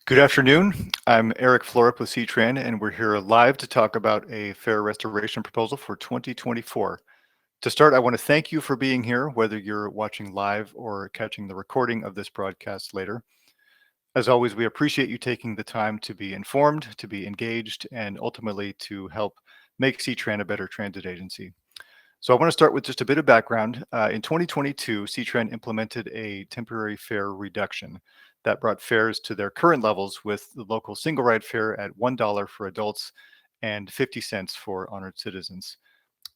Good afternoon. I'm Eric Florup with C-TRAN, and we're here live to talk about a fare restoration proposal for 2024. To start, I want to thank you for being here, whether you're watching live or catching the recording of this broadcast later. As always, we appreciate you taking the time to be informed, to be engaged, and ultimately to help make C-TRAN a better transit agency. So I want to start with just a bit of background. In 2022, C-TRAN implemented a temporary fare reduction that brought fares to their current levels, with the local single ride fare at $1 for adults and 50 cents for honored citizens.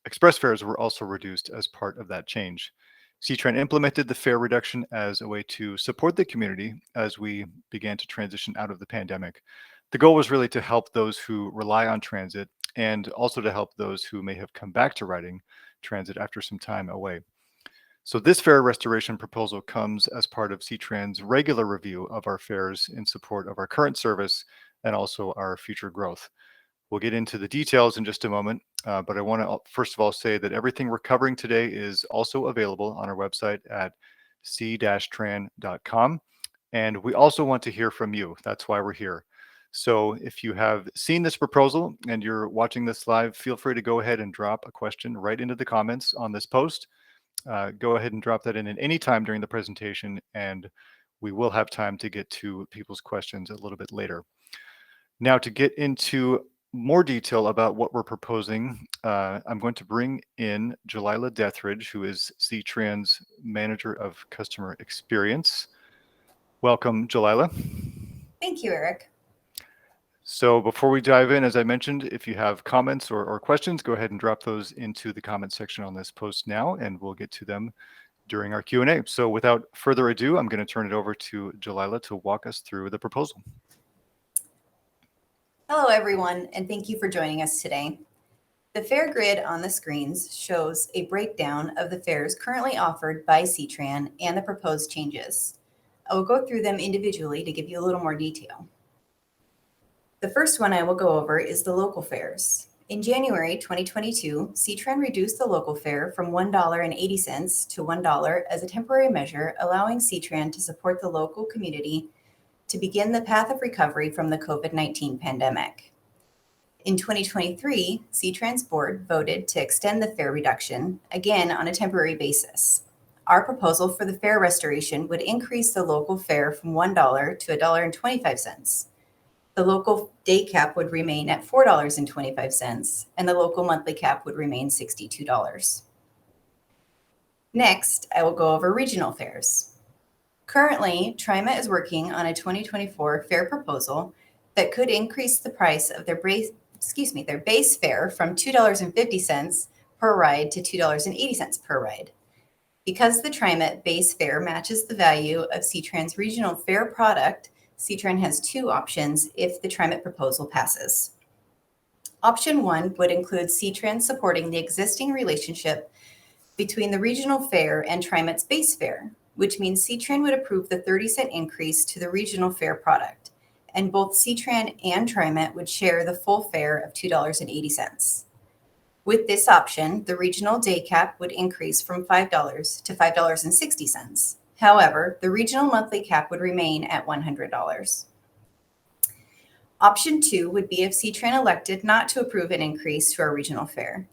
Express fares were also reduced as part of that change. C-TRAN implemented the fare reduction as a way to support the community as we began to transition out of the pandemic. The goal was really to help those who rely on transit and also to help those who may have come back to riding transit after some time away. So this fare restoration proposal comes as part of C-TRAN's regular review of our fares in support of our current service and also our future growth. We'll get into the details in just a moment, but I want to first of all say that everything we're covering today is also available on our website at c-tran.com. And we also want to hear from you. That's why we're here. So if you have seen this proposal and you're watching this live, feel free to go ahead and drop a question right into the comments on this post. Go ahead and drop that in at any time during the presentation, and we will have time to get to people's questions a little bit later. Now, to get into more detail about what we're proposing, I'm going to bring in Jalila Dethridge, who is C-TRAN's Manager of Customer Experience. Welcome, Jalila. Thank you, Eric. So before we dive in, as I mentioned, if you have comments or questions, go ahead and drop those into the comment section on this post now, and we'll get to them during our Q&A. So without further ado, I'm going to turn it over to Jalila to walk us through the proposal. Hello, everyone, and thank you for joining us today. The fare grid on the screens shows a breakdown of the fares currently offered by C-TRAN and the proposed changes. I will go through them individually to give you a little more detail. The first one I will go over is the local fares. In January 2022, C-TRAN reduced the local fare from $1.80 to $1 as a temporary measure, allowing C-TRAN to support the local community to begin the path of recovery from the COVID-19 pandemic. In 2023, C-TRAN's board voted to extend the fare reduction, again on a temporary basis. Our proposal for the fare restoration would increase the local fare from $1 to $1.25. The local day cap would remain at $4.25, and the local monthly cap would remain $62. Next, I will go over regional fares. Currently, TRIMA is working on a 2024 fare proposal that could increase the price of their base fare from $2.50 per ride to $2.80 per ride. Because the TRIMA base fare matches the value of C-TRAN's regional fare product, C-TRAN has two options if the TRIMA proposal passes. Option one would include C-TRAN supporting the existing relationship between the regional fare and TRIMA's base fare, which means C-TRAN would approve the 30-cent increase to the regional fare product, and both C-TRAN and TRIMA would share the full fare of $2.80. With this option, the regional day cap would increase from $5 to $5.60. However, the regional monthly cap would remain at $100. Option two would be if C-TRAN elected not to approve an increase to our regional fare.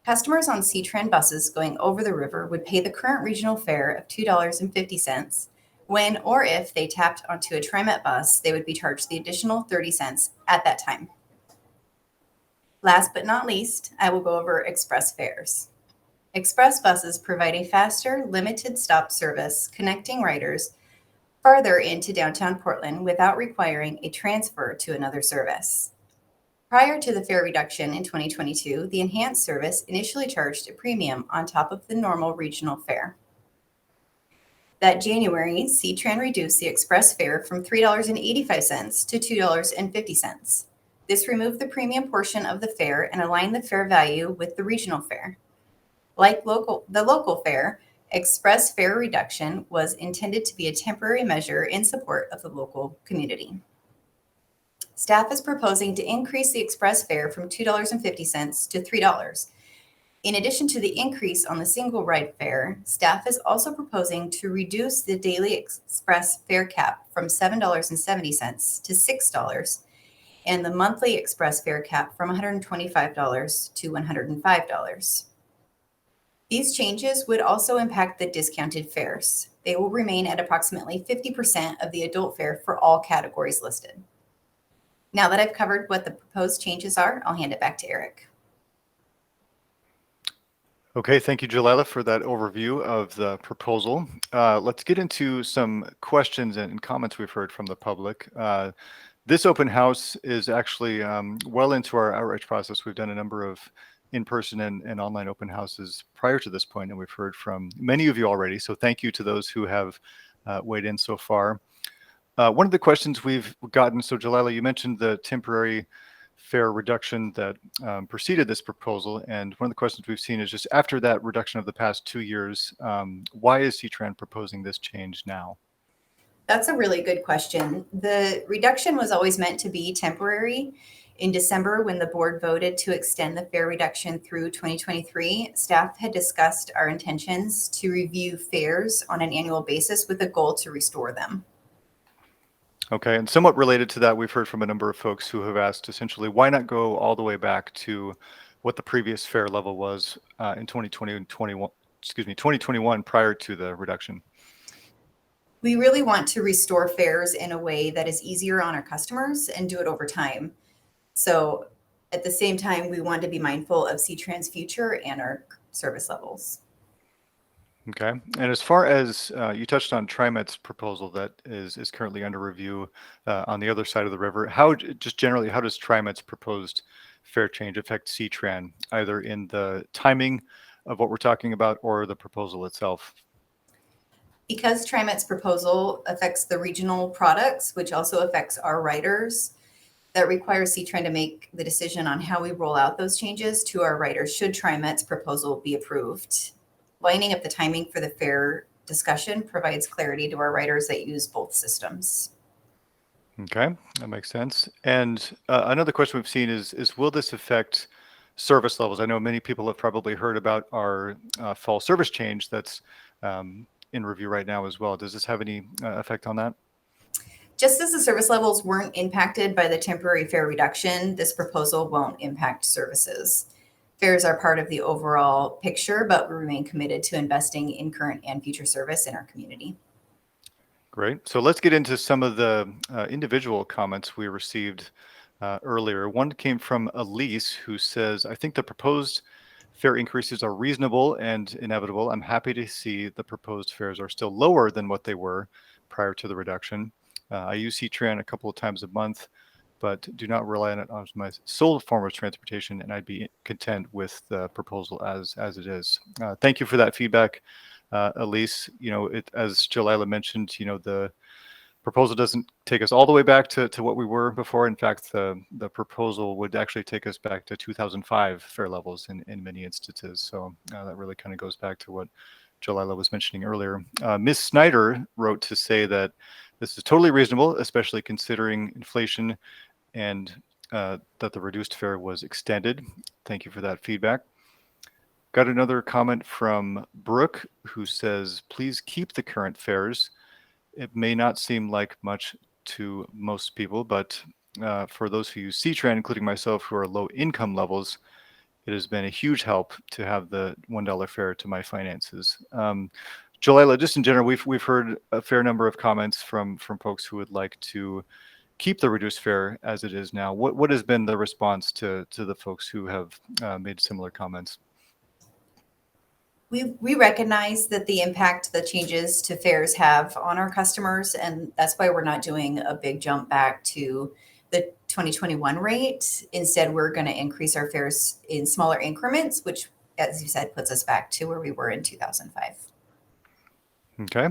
Customers on C-TRAN buses going over the river would pay the current regional fare of $2.50. When or if they tapped onto a TriMet bus, they would be charged the additional 30 cents at that time. Last but not least, I will go over express fares. Express buses provide a faster, limited stop service connecting riders farther into downtown Portland without requiring a transfer to another service. Prior to the fare reduction in 2022, the enhanced service initially charged a premium on top of the normal regional fare. That January, C-TRAN reduced the express fare from $3.85 to $2.50. This removed the premium portion of the fare and aligned the fare value with the regional fare. Like the local fare, express fare reduction was intended to be a temporary measure in support of the local community. Staff is proposing to increase the express fare from $2.50 to $3. In addition to the increase on the single ride fare, staff is also proposing to reduce the daily express fare cap from $7.70 to $6 and the monthly express fare cap from $125 to $105. These changes would also impact the discounted fares. They will remain at approximately 50% of the adult fare for all categories listed. Now that I've covered what the proposed changes are, I'll hand it back to Eric. Okay, thank you, Jalila, for that overview of the proposal. Let's get into some questions and comments we've heard from the public. This open house is actually well into our outreach process. We've done a number of in-person and online open houses prior to this point, and we've heard from many of you already. So thank you to those who have weighed in so far. One of the questions we've gotten, so Jalila, you mentioned the temporary fare reduction that preceded this proposal. And one of the questions we've seen is just after that reduction of the past 2 years, why is C-TRAN proposing this change now? That's a really good question. The reduction was always meant to be temporary. In December, when the board voted to extend the fare reduction through 2023, staff had discussed our intentions to review fares on an annual basis with a goal to restore them. Okay, and somewhat related to that, we've heard from a number of folks who have asked essentially, why not go all the way back to what the previous fare level was in 2020 and 2021 prior to the reduction? We really want to restore fares in a way that is easier on our customers and do it over time. So at the same time, we want to be mindful of C-TRAN's future and our service levels. Okay, and as far as you touched on TriMet's proposal that is currently under review on the other side of the river, just generally, how does TriMet's proposed fare change affect C-TRAN, either in the timing of what we're talking about or the proposal itself? Because TriMet's proposal affects the regional products, which also affects our riders, that requires C-TRAN to make the decision on how we roll out those changes to our riders should TriMet's proposal be approved. Lining up the timing for the fare discussion provides clarity to our riders that use both systems. Okay, that makes sense. And another question we've seen is will this affect service levels? I know many people have probably heard about our fall service change that's in review right now as well. Does this have any effect on that? Just as the service levels weren't impacted by the temporary fare reduction, this proposal won't impact services. Fares are part of the overall picture, but we remain committed to investing in current and future service in our community. Great. So let's get into some of the individual comments we received earlier. One came from Elise, who says, I think the proposed fare increases are reasonable and inevitable. I'm happy to see the proposed fares are still lower than what they were prior to the reduction. I use C-TRAN a couple of times a month, but do not rely on it as my sole form of transportation, and I'd be content with the proposal as it is. Thank you for that feedback, Elise. As Jalila mentioned, the proposal doesn't take us all the way back to what we were before. In fact, the proposal would actually take us back to 2005 fare levels in many instances. So that really kind of goes back to what Jalila was mentioning earlier. Ms. Snyder wrote to say that this is totally reasonable, especially considering inflation and that the reduced fare was extended. Thank you for that feedback. Got another comment from Brooke, who says, please keep the current fares. It may not seem like much to most people, but for those who use C-TRAN, including myself, who are low income levels, it has been a huge help to have the $1 fare to my finances. Jalila, just in general, we've heard a fair number of comments from folks who would like to keep the reduced fare as it is now. What has been the response to the folks who have made similar comments? We recognize that the impact the changes to fares have on our customers, and that's why we're not doing a big jump back to the 2021 rate. Instead, we're going to increase our fares in smaller increments, which, as you said, puts us back to where we were in 2005. Okay,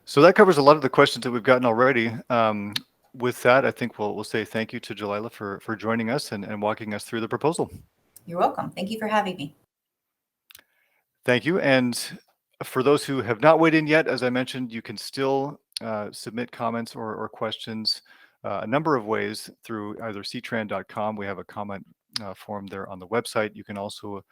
so that covers a lot of the questions that we've gotten already. With that, I think we'll say thank you to Jalila for joining us and walking us through the proposal. You're welcome. Thank you for having me. Thank you. And for those who have not weighed in yet, as I mentioned, you can still submit comments or questions a number of ways through either ctran.com. We have a comment form there on the website. You can also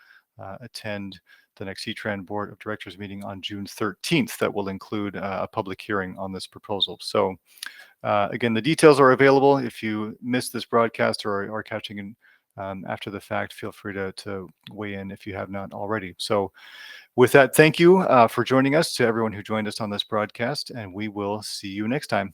attend the next C-TRAN Board of Directors meeting on June 13th that will include a public hearing on this proposal. So again, the details are available. If you missed this broadcast or are catching in after the fact, feel free to weigh in if you have not already. So with that, thank you for joining us, to everyone who joined us on this broadcast, and we will see you next time.